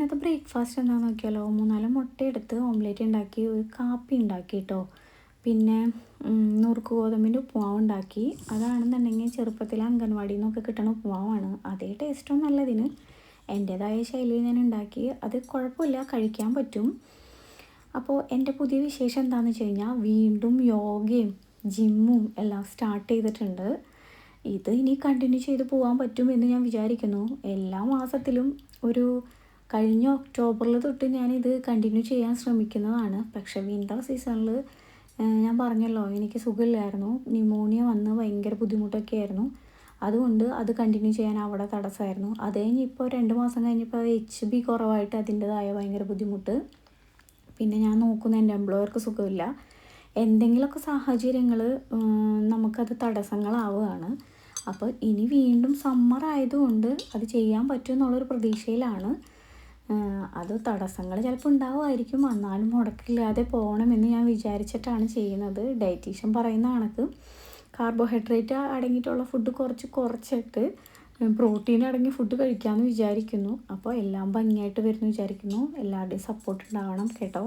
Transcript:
ഇന്നത്തെ ബ്രേക്ക്ഫാസ്റ്റ് എന്താണെന്ന് നോക്കിയാലോ, 3-4 മുട്ടയെടുത്ത് ഓംലേറ്റ് ഉണ്ടാക്കി, ഒരു കാപ്പി ഉണ്ടാക്കി കേട്ടോ. പിന്നെ നുറുക്ക് ഗോതമ്പിൻ്റെ ഉപ്പുമാവ് ഉണ്ടാക്കി. അതാണെന്നുണ്ടെങ്കിൽ ചെറുപ്പത്തിൽ അംഗൻവാടിയിൽ നിന്നൊക്കെ കിട്ടുന്ന ഉപ്പുമാവാണ്. അതേ ടേസ്റ്റൊന്നും അല്ല ഇതിന്. എൻ്റേതായ ശൈലിയിൽ ഞാൻ ഉണ്ടാക്കി. അത് കുഴപ്പമില്ല, കഴിക്കാൻ പറ്റും. അപ്പോൾ എൻ്റെ പുതിയ വിശേഷം എന്താണെന്ന് വെച്ച് കഴിഞ്ഞാൽ, വീണ്ടും യോഗയും ജിമ്മും എല്ലാം സ്റ്റാർട്ട് ചെയ്തിട്ടുണ്ട്. ഇത് ഇനി കണ്ടിന്യൂ ചെയ്ത് പോകാൻ പറ്റുമെന്ന് ഞാൻ വിചാരിക്കുന്നു. എല്ലാ മാസത്തിലും കഴിഞ്ഞ ഒക്ടോബറിൽ തൊട്ട് ഞാനിത് കണ്ടിന്യൂ ചെയ്യാൻ ശ്രമിക്കുന്നതാണ്. പക്ഷേ വിൻ്റർ സീസണിൽ ഞാൻ പറഞ്ഞല്ലോ, എനിക്ക് സുഖമില്ലായിരുന്നു. ന്യൂമോണിയ വന്ന് ഭയങ്കര ബുദ്ധിമുട്ടൊക്കെ ആയിരുന്നു. അതുകൊണ്ട് അത് കണ്ടിന്യൂ ചെയ്യാൻ അവിടെ തടസ്സമായിരുന്നു. അത് കഴിഞ്ഞ് ഇപ്പോൾ 2 മാസം കഴിഞ്ഞപ്പോൾ HB കുറവായിട്ട് അതിൻ്റെതായ ഭയങ്കര ബുദ്ധിമുട്ട്. പിന്നെ ഞാൻ നോക്കുന്ന എൻ്റെ എംപ്ലോയർക്ക് സുഖമില്ല. എന്തെങ്കിലുമൊക്കെ സാഹചര്യങ്ങൾ നമുക്കത് തടസ്സങ്ങളാവുകയാണ്. അപ്പോൾ ഇനി വീണ്ടും സമ്മർ ആയതുകൊണ്ട് അത് ചെയ്യാൻ പറ്റുമെന്നുള്ളൊരു പ്രതീക്ഷയിലാണ്. അത് തടസ്സങ്ങൾ ചിലപ്പോൾ ഉണ്ടാവുമായിരിക്കും, എന്നാലും മുടക്കില്ലാതെ പോകണമെന്ന് ഞാൻ വിചാരിച്ചിട്ടാണ് ചെയ്യുന്നത്. ഡയറ്റീഷ്യൻ പറയുന്ന കണക്ക് കാർബോഹൈഡ്രേറ്റ് അടങ്ങിയിട്ടുള്ള ഫുഡ് കുറച്ചിട്ട് പ്രോട്ടീൻ അടങ്ങിയ ഫുഡ് കഴിക്കാമെന്ന് വിചാരിക്കുന്നു. അപ്പോൾ എല്ലാം ഭംഗിയായിട്ട് വരുന്നു വിചാരിക്കുന്നു. എല്ലാവരുടെയും സപ്പോർട്ട് ഉണ്ടാവണം കേട്ടോ.